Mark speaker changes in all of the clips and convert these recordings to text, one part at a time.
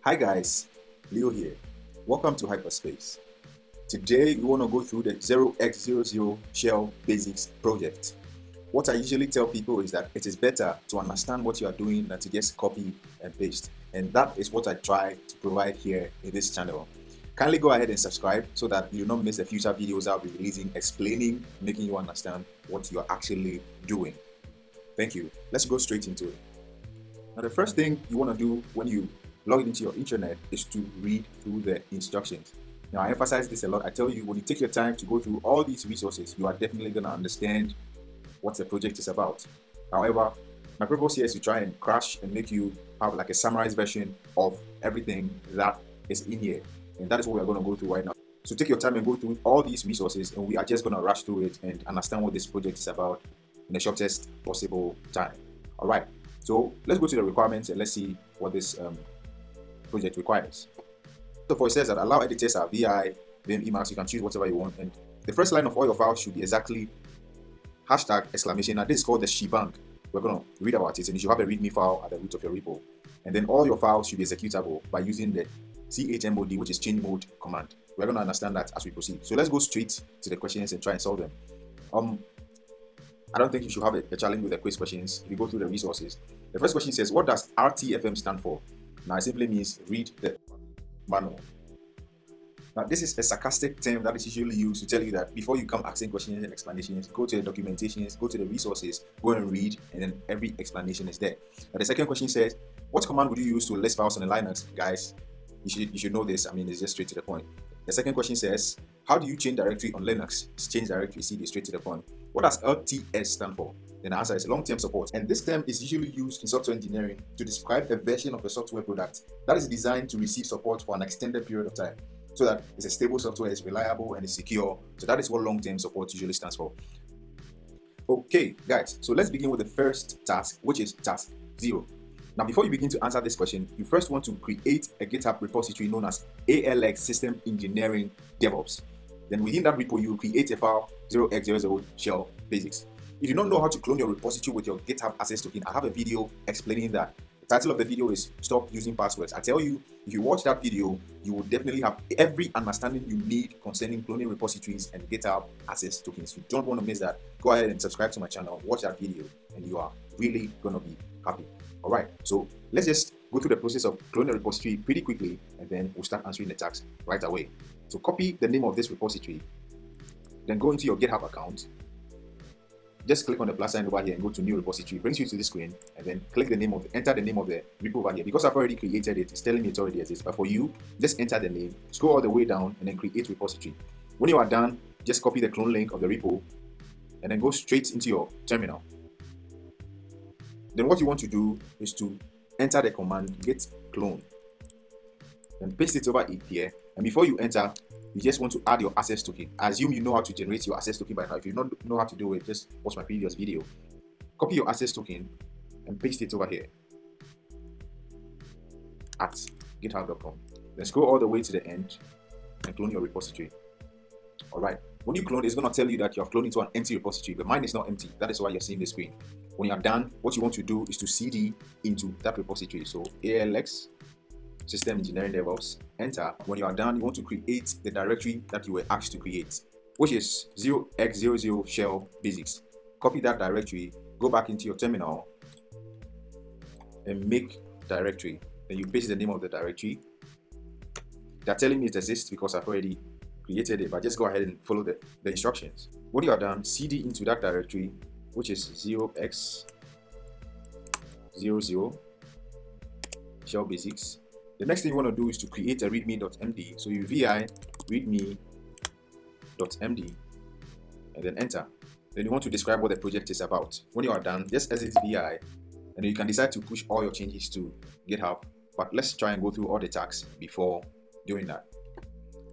Speaker 1: Hi guys, Leo here. Welcome to Hyperspace. Today we want to go through the 0x00 Shell Basics project. What I usually tell people is that it is better to understand what you are doing than to just copy and paste. And that is what I try to provide here in this channel. Kindly go ahead and subscribe so that you do not miss the future videos I'll be releasing explaining, making you understand what you are actually doing. Thank you. Let's go straight into it. Now the first thing you want to do when you log into your internet is to read through the instructions. Now I emphasize this a lot. I tell you, when you take your time to go through all these resources, you are definitely going to understand what the project is about. However, my purpose here is to try and crash and make you have like a summarized version of everything that is in here. And that is what we're going to go through right now. So take your time and go through all these resources, and we are just going to rush through it and understand what this project is about in the shortest possible time. All right. So let's go to the requirements and let's see what this project requires. So for it says that allow editors are VI, Vim, Emacs, you can choose whatever you want. And the first line of all your files should be exactly hashtag exclamation. Now this is called the shebang. We're going to read about it, and you should have a readme file at the root of your repo. And then all your files should be executable by using the chmod, which is change mode command. We're going to understand that as we proceed. So let's go straight to the questions and try and solve them. I don't think you should have a challenge with the quiz questions if you go through the resources. The first question says, what does RTFM stand for? Now it simply means read the manual. Now this is a sarcastic term that is usually used to tell you that before you come asking questions and explanations, go to the documentations, go to the resources, go and read, and then every explanation is there. Now the second question says, what command would you use to list files on a Linux? Guys, you should know this. I mean, it's just straight to the point. The second question says, how do you change directory on Linux? Change directory, CD, straight to the point. What does LTS stand for? Then the answer is long-term support. And this term is usually used in software engineering to describe a version of a software product that is designed to receive support for an extended period of time, so that it's a stable software, it's reliable, and it's secure. So that is what long-term support usually stands for. Okay, guys, so let's begin with the first task, which is task 0. Now, before you begin to answer this question, you first want to create a GitHub repository known as ALX System Engineering DevOps. Then within that repo, you will create a file 0x00 Shell Basics. If you don't know how to clone your repository with your GitHub Access Token, I have a video explaining that. The title of the video is Stop Using Passwords. I tell you, if you watch that video, you will definitely have every understanding you need concerning cloning repositories and GitHub Access Tokens. You don't want to miss that. Go ahead and subscribe to my channel, watch that video, and you are really going to be happy. All right, so let's just go through the process of cloning a repository pretty quickly, and then we'll start answering the tasks right away. So copy the name of this repository, then go into your GitHub account. Just click on the plus sign over here and go to new repository. It brings you to this screen, and then click the name of enter the name of the repo over here. Because I've already created it, it's telling me it already exists. But for you, just enter the name, scroll all the way down, and then create repository. When you are done, just copy the clone link of the repo, and then go straight into your terminal. Then what you want to do is to enter the command git clone, and paste it over here. And before you enter, you just want to add your access token. I assume you know how to generate your access token by now. If you don't know how to do it, just watch my previous video. Copy your access token and paste it over here at github.com. Then scroll all the way to the end and clone your repository. All right. When you clone, it's going to tell you that you have cloned into an empty repository, but mine is not empty. That is why you're seeing the screen. When you are done, what you want to do is to CD into that repository. So ALX System Engineering DevOps, enter. When you are done, you want to create the directory that you were asked to create, which is 0x00 Shell Basics. Copy that directory, go back into your terminal, and make directory. Then you paste the name of the directory. They're telling me it exists because I've already created it, but just go ahead and follow the instructions. When you are done, CD into that directory, which is 0x00 Shell Basics. The next thing you want to do is to create a readme.md. So you vi readme.md and then enter. Then you want to describe what the project is about. When you are done, just exit vi, and you can decide to push all your changes to GitHub. But let's try and go through all the tasks before doing that.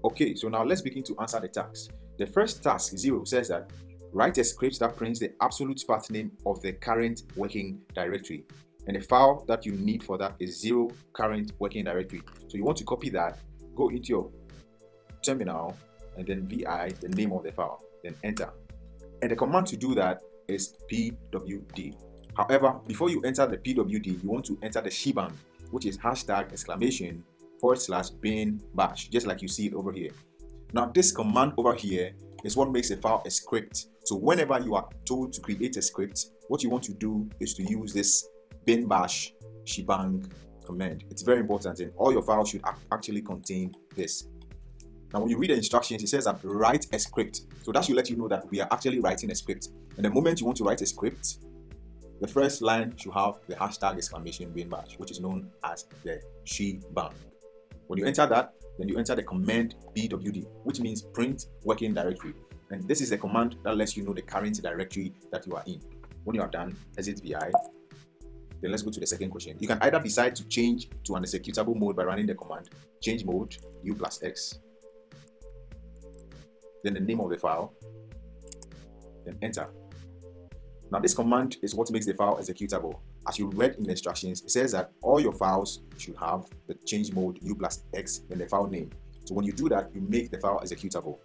Speaker 1: Okay, so now let's begin to answer the tasks. The first task 0 says that write a script that prints the absolute path name of the current working directory. And the file that you need for that is 0 current working directory. So you want to copy that, go into your terminal, and then vi the name of the file, then enter. And the command to do that is pwd. However, before you enter the pwd, you want to enter the shebang, which is hashtag exclamation /bin bash, just like you see it over here. Now this command over here is what makes a file a script. So whenever you are told to create a script, what you want to do is to use this bin bash shebang command. It's very important, and all your files should actually contain this. Now when you read the instructions, it says that write a script. So that should let you know that we are actually writing a script. And the moment you want to write a script, the first line should have the hashtag !bin bash, which is known as the shebang. When you enter that, then you enter the command pwd, which means print working directory. And this is the command that lets you know the current directory that you are in. When you are done, exit vi. Then let's go to the second question. You can either decide to change to an executable mode by running the command change mode u+x, then the name of the file, then enter. Now this command is what makes the file executable. As you read in the instructions, it says that all your files should have the change mode u+x and the file name. So when you do that, you make the file executable.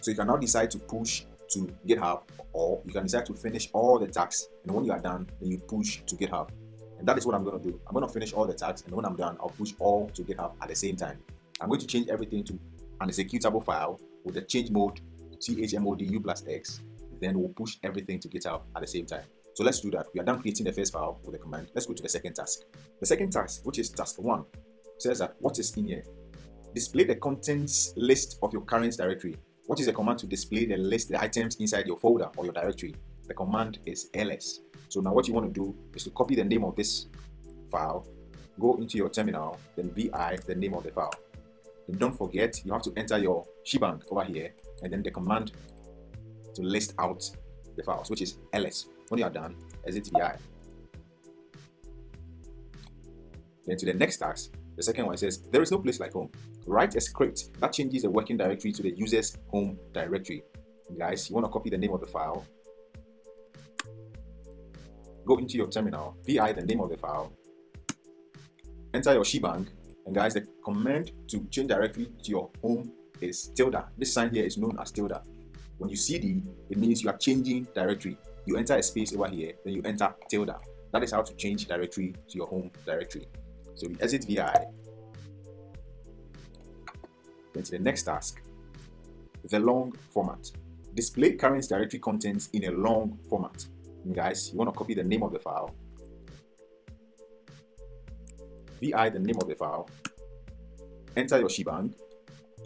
Speaker 1: So you can now decide to push to GitHub, or you can decide to finish all the tasks, and when you are done, then you push to GitHub. And that is what I'm going to do. I'm going to finish all the tasks, and when I'm done, I'll push all to GitHub at the same time. I'm going to change everything to an executable file with the change mode chmod u+x. Then we'll push everything to GitHub at the same time. So let's do that. We are done creating the first file with the command. Let's go to the second task. The second task, which is task 1, says that what is in here? Display the contents list of your current directory. What is the command to display the list, the items inside your folder or your directory? The command is ls. So now what you want to do is to copy the name of this file, go into your terminal, then vi, the name of the file. And don't forget, you have to enter your shebang over here, and then the command to list out the files, which is ls. When you are done, exit vi. Then to the next task, the second one says, there is no place like home. Write a script that changes the working directory to the user's home directory. And guys, you want to copy the name of the file. Go into your terminal, vi, the name of the file. Enter your shebang. And guys, the command to change directory to your home is tilde. This sign here is known as tilde. When you cd, it means you are changing directory. You enter a space over here, then you enter tilde. That is how to change directory to your home directory. So we exit vi. Then to the next task, the long format. Display current directory contents in a long format. And guys, you want to copy the name of the file. vi, the name of the file. Enter your shebang.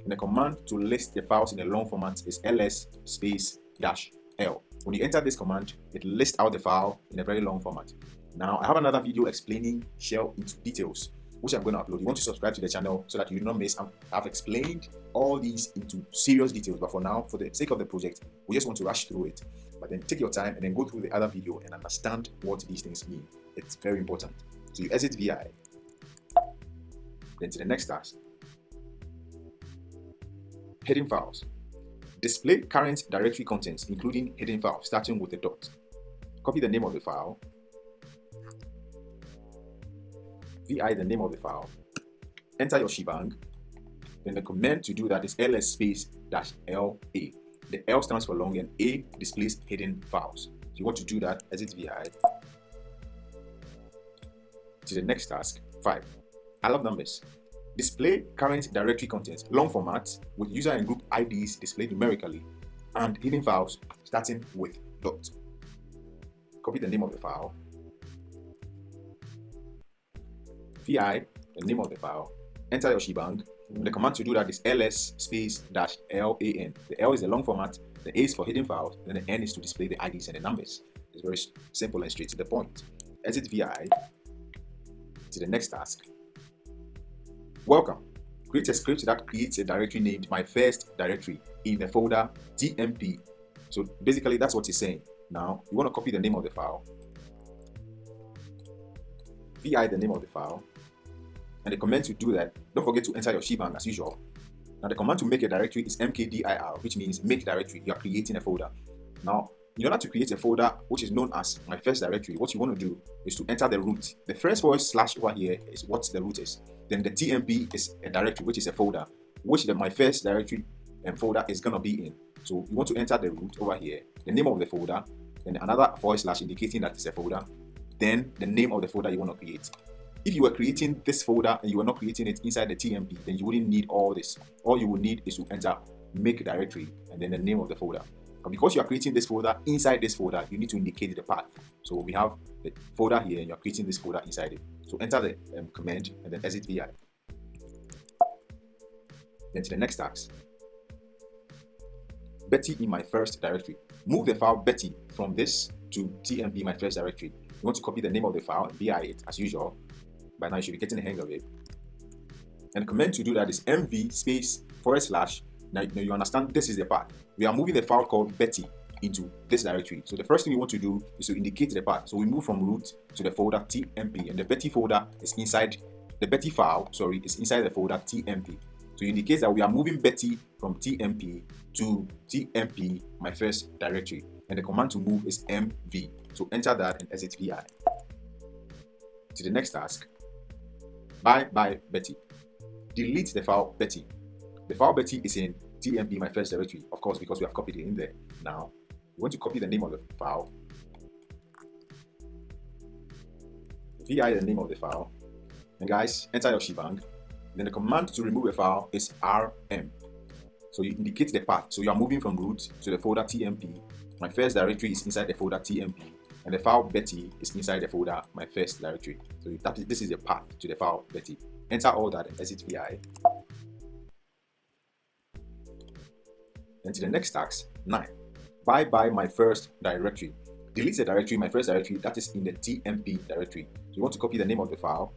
Speaker 1: And the command to list the files in a long format is ls -l. When you enter this command, it lists out the file in a very long format. Now, I have another video explaining shell into details, which I'm going to upload. You want to subscribe to the channel so that you do not miss. I've explained all these into serious details, but for now, for the sake of the project, we just want to rush through it. But then take your time and then go through the other video and understand what these things mean. It's very important. So you exit vi. Then to the next task. Hidden files. Display current directory contents, including hidden files, starting with a dot. Copy the name of the file. vi, the name of the file. Enter your shebang. Then the command to do that is ls -la. The L stands for long and A displays hidden files. So you want to do that, exit vi. To the next task, 5. I love numbers. Display current directory contents, long format, with user and group IDs displayed numerically, and hidden files starting with dot. Copy the name of the file. vi, the name of the file. Enter your shebang. The command to do that is ls -lan. The L is the long format, the A is for hidden files, then the N is to display the IDs and the numbers. It's very simple and straight to the point. Exit vi. To the next task. Welcome. Create a script that creates a directory named my first directory in the folder tmp. So basically that's what it's saying. Now you want to copy the name of the file. vi, the name of the file. And the command to do that, don't forget to enter your shebang as usual. Now the command to make a directory is mkdir, which means make directory. You are creating a folder. Now, in order to create a folder which is known as my first directory, what you want to do is to enter the root. The first / over here is what the root is. Then the tmp is a directory, which is a folder, which my first directory and folder is going to be in. So you want to enter the root over here, the name of the folder, then another / indicating that it's a folder, then the name of the folder you want to create. If you were creating this folder and you were not creating it inside the TMP, then you wouldn't need all this. All you would need is to enter make directory and then the name of the folder. But because you are creating this folder inside this folder, you need to indicate the path. So we have the folder here and you are creating this folder inside it. So enter the command and then exit VI. Then to the next task. Betty in my first directory. Move the file Betty from this to TMP my first directory. You want to copy the name of the file and VI it as usual. By now you should be getting the hang of it. And the command to do that is mv space /. Now you understand this is the path. We are moving the file called Betty into this directory. So the first thing we want to do is to indicate the path. So we move from root to the folder TMP, and the Betty folder is inside the Betty file, is inside the folder TMP. So it indicates that we are moving Betty from TMP to TMP, my first directory. And the command to move is mv. So enter that and exit VI. To the next task. Bye Betty. Delete the file Betty. The file Betty is in TMP, my first directory, of course, because we have copied it in there. Now, you want to copy the name of the file, VI the name of the file, and guys, enter your shebang. Then the command to remove a file is rm. So you indicate the path. So you are moving from root to the folder TMP. My first directory is inside the folder TMP, and the file Betty is inside the folder my first directory. So this is the path to the file Betty. Enter all that and exit VI. Then to the next task, 9. Bye my first directory. Delete the directory, my first directory, that is in the TMP directory. So you want to copy the name of the file,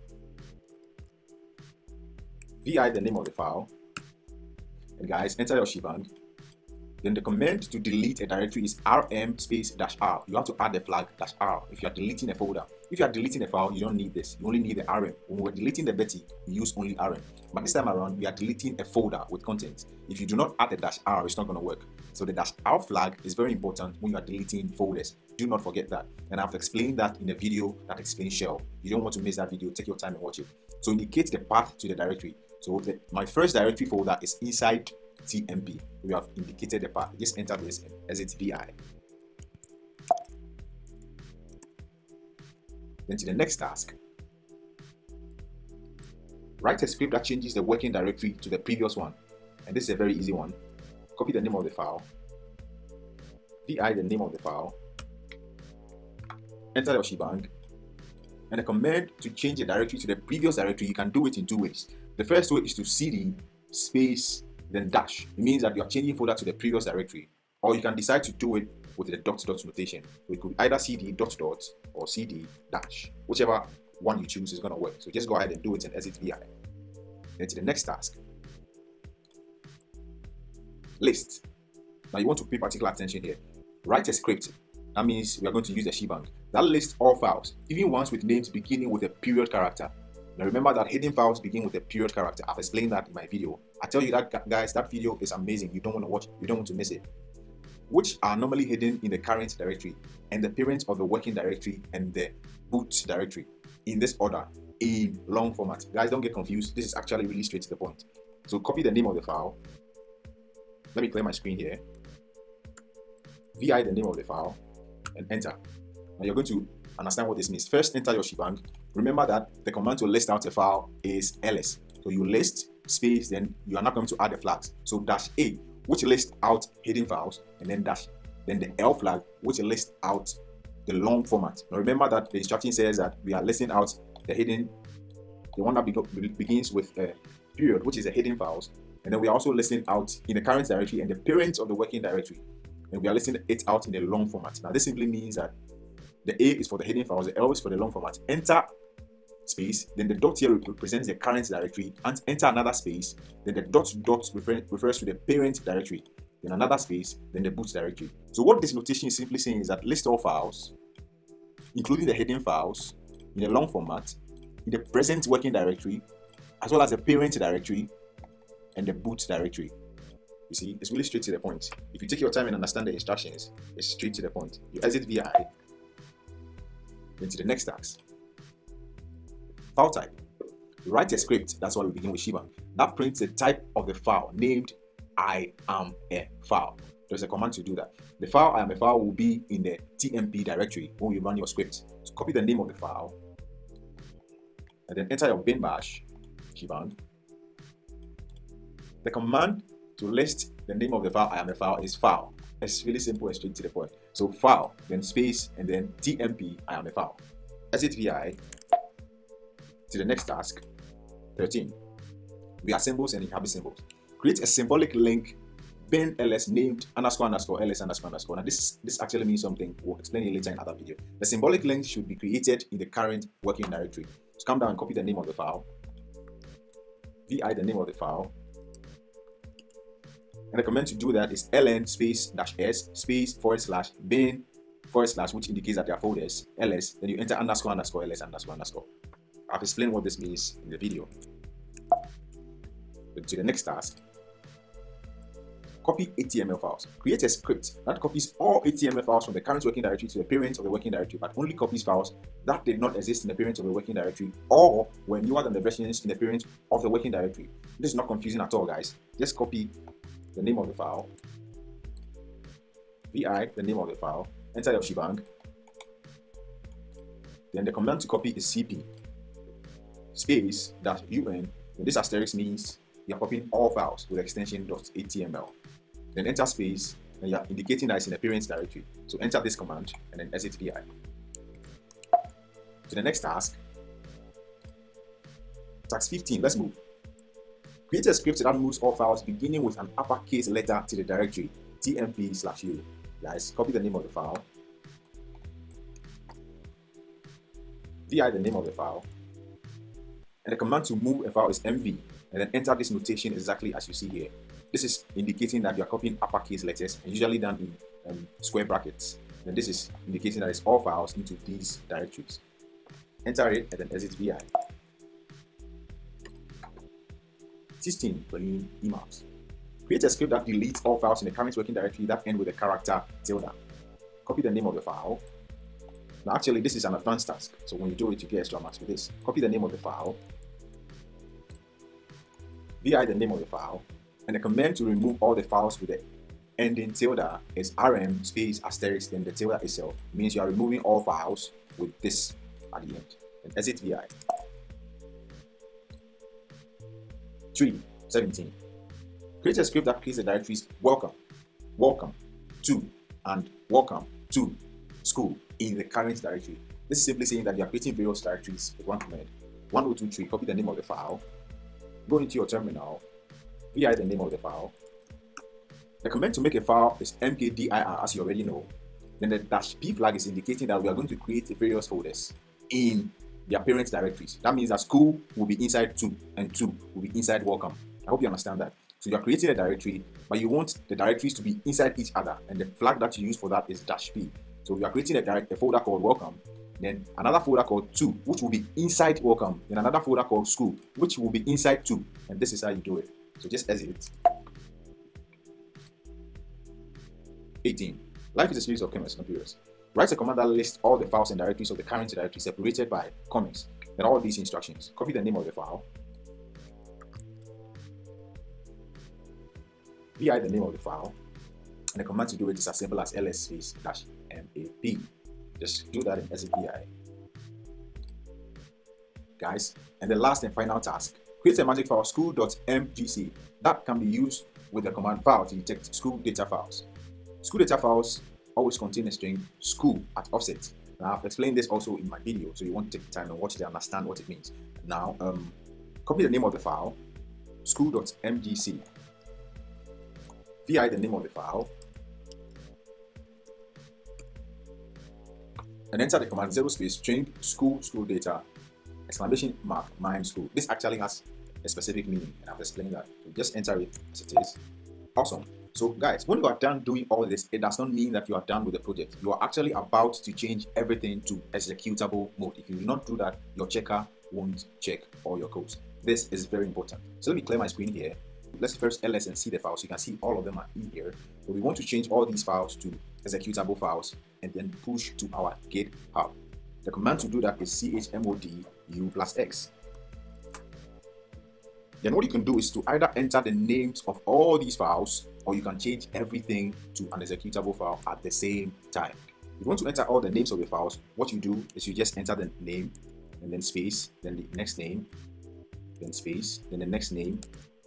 Speaker 1: VI the name of the file, and guys, enter your shebang. Then the command to delete a directory is rm space -r. You have to add the flag -r if you are deleting a folder. If you are deleting a file, you don't need this. You only need the rm. When we're deleting the Betty, we use only rm. But this time around, we are deleting a folder with content. If you do not add the -r, it's not going to work. So the -r flag is very important when you are deleting folders. Do not forget that. And I've explained that in a video that explains shell. You don't want to miss that video. Take your time and watch it. So indicate the path to the directory. So my first directory folder is inside TMP. We have indicated the path. Just enter this and exit VI. Then to the next task. Write a script that changes the working directory to the previous one. And this is a very easy one. Copy the name of the file, VI the name of the file, enter your shebang, and the command to change the directory to the previous directory, you can do it in 2 ways. The first way is to cd space then dash. It means that you are changing folder to the previous directory, or you can decide to do it with the dot notation. So it could either cd dot or cd dash. Whichever one you choose is going to work. So just go ahead and do it and exit VI. Then to the next task. List. Now you want to pay particular attention here. Write a script. That means we are going to use the shebang. That lists all files, even ones with names beginning with a period character. Now remember that hidden files begin with a period character. I've explained that in my video. I tell you that, guys, that video is amazing. You don't want to watch, you don't want to miss it. Which are normally hidden in the current directory and the parent of the working directory and the boot directory in this order in long format. Guys, don't get confused. This is actually really straight to the point. So copy the name of the file. Let me clear my screen here. VI the name of the file and enter. Now you're going to understand what this means. First, enter your shebang. Remember that the command to list out a file is ls. So you list space, then you are not going to add the flags. So -a, which lists out hidden files, and then dash. Then the L flag, which lists out the long format. Now remember that the instruction says that we are listing out the hidden, the one that begins with a period, which is the hidden files. And then we are also listing out in the current directory and the parent of the working directory. And we are listing it out in the long format. Now this simply means that the A is for the hidden files, the L is for the long format. Enter space, then the dot here represents the current directory, and enter another space, then the dot refers to the parent directory, then another space, then the boot directory. So what this notation is simply saying is that list all files, including the hidden files, in the long format, in the present working directory, as well as the parent directory and the boot directory. You see, it's really straight to the point. If you take your time and understand the instructions, it's straight to the point. You exit VI, then to the next task. File type. Write a script, that's why we begin with shebang, that prints the type of the file named I am a file. There's a command to do that. The file I am a file will be in the TMP directory when we run your script. So copy the name of the file, and then enter your bin bash shebang. The command to list the name of the file I am a file is file. It's really simple and straight to the point. So file, then space, and then tmp I am a file. Exit vi to the next task. 13. We are symbols and inhabit symbols. Create a symbolic link bin ls named __ ls __. Now this actually means something. We'll explain it later in other video. The symbolic link should be created in the current working directory. So come down and copy the name of the file. Vi the name of the file. And the command to do that is ln space -s space / bin / which indicates that there are folders ls. Then you enter __ ls __. I've explained what this means in the video. To the next task. Copy HTML files. Create a script that copies all HTML files from the current working directory to the parent of the working directory, but only copies files that did not exist in the parent of the working directory or were newer than the versions in the parent of the working directory. This is not confusing at all, guys. Just copy the name of the file, vi the name of the file, enter your shebang. Then the command to copy is cp space -un. This asterisk means you're copying all files with extension .html. Then enter space, and you're indicating that it's in the parent directory. So enter this command and then exit vi. To the next task. Task 15, let's move. Create a script that moves all files beginning with an uppercase letter to the directory tmp/u. Guys, copy the name of the file. Vi the name of the file. And the command to move a file is mv. And then enter this notation exactly as you see here. This is indicating that you are copying uppercase letters, and usually done in square brackets. And this is indicating that it's all files into these directories. Enter it and then exit vi. 16. Clean emails. Create a script that deletes all files in the current working directory that end with the character tilde. Copy the name of the file. Now actually this is an advanced task, so when you do it you get extra marks for this. Copy the name of the file. Vi the name of the file. And the command to remove all the files with the ending tilde is rm space asterisk, then the tilde itself means you are removing all files with this at the end. And exit vi. 3. 17. Create a script that creates the directories welcome, welcome to, and welcome to school in the current directory. This is simply saying that you are creating various directories with one command. 1023, copy the name of the file. Go into your terminal. Vi the name of the file. The command to make a file is mkdir, as you already know. Then the -p flag is indicating that we are going to create various folders in their parent directories. That means that school will be inside 2 and 2 will be inside welcome. I hope you understand that. So you are creating a directory, but you want the directories to be inside each other, and the flag that you use for that is -p. So you are creating a folder called welcome, then another folder called 2, which will be inside welcome, then another folder called school, which will be inside 2, and this is how you do it. So just exit. 18. Life is a series of comments, not periods. Write a command that lists all the files and directories of the current directory separated by comments. Then all these instructions. Copy the name of the file. Vi the name of the file. And the command to do it is as simple as ls space -map. Just do that in exit vi. Guys, and the last and final task. Create a magic file school.mgc that can be used with the command file to detect school data files. School data files always contain a string school at offset. Now I've explained this also in my video, so you want to take time and watch it and understand what it means. Now, copy the name of the file, school.mgc. Vi the name of the file, and enter the command string school data !mime school. This actually has a specific meaning, and I've explained that. So just enter it as it is. Awesome. So guys, when you are done doing all this, it does not mean that you are done with the project. You are actually about to change everything to executable mode. If you do not do that, your checker won't check all your codes. This is very important. So let me clear my screen here. Let's first ls and see the files. You can see all of them are in here. So we want to change all these files to executable files and then push to our GitHub. The command to do that is chmod_u+x. Then what you can do is to either enter the names of all these files, or you can change everything to an executable file at the same time. If you want to enter all the names of the files, what you do is you just enter the name, and then space, then the next name, then space, then the next name,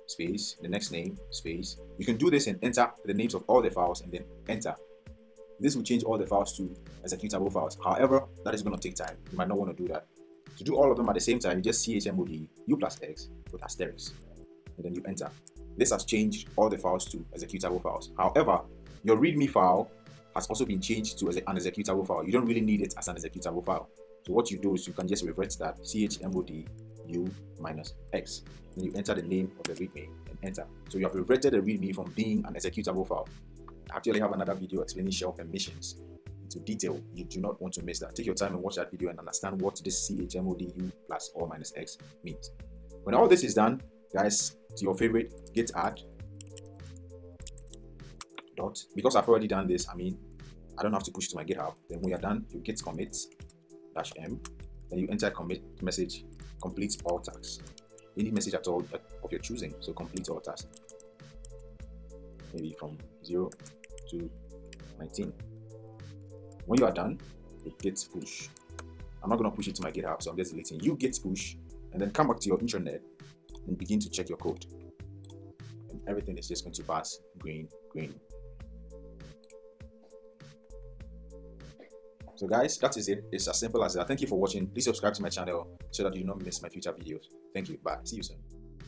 Speaker 1: space, the next name, space. You can do this and enter the names of all the files and then enter. This will change all the files to executable files. However, that is going to take time. You might not want to do that. To do all of them at the same time, you just chmod u plus x with asterisk, and then you enter. This has changed all the files to executable files. However, your readme file has also been changed to an executable file. You don't really need it as an executable file. So what you do is you can just revert that chmod u minus x. Then you enter the name of the readme and enter. So you have reverted the readme from being an executable file. I actually have another video explaining shell permissions into detail. You do not want to miss that. Take your time and watch that video and understand what this chmod u plus or minus x means. When all this is done, guys, to your favorite git add dot, because I've already done this, I mean, I don't have to push to my GitHub. Then when you're done, you git commit -m, then you enter commit message complete all tasks. Any message at all of your choosing, so complete all tasks. Maybe from 0 to 19. When you are done, you git push. I'm not going to push it to my GitHub, so I'm just deleting. You git push, and then come back to your intranet and begin to check your code. And everything is just going to pass green, green. So guys, that is it. It's as simple as that. Thank you for watching. Please subscribe to my channel so that you do not miss my future videos. Thank you. Bye. See you soon.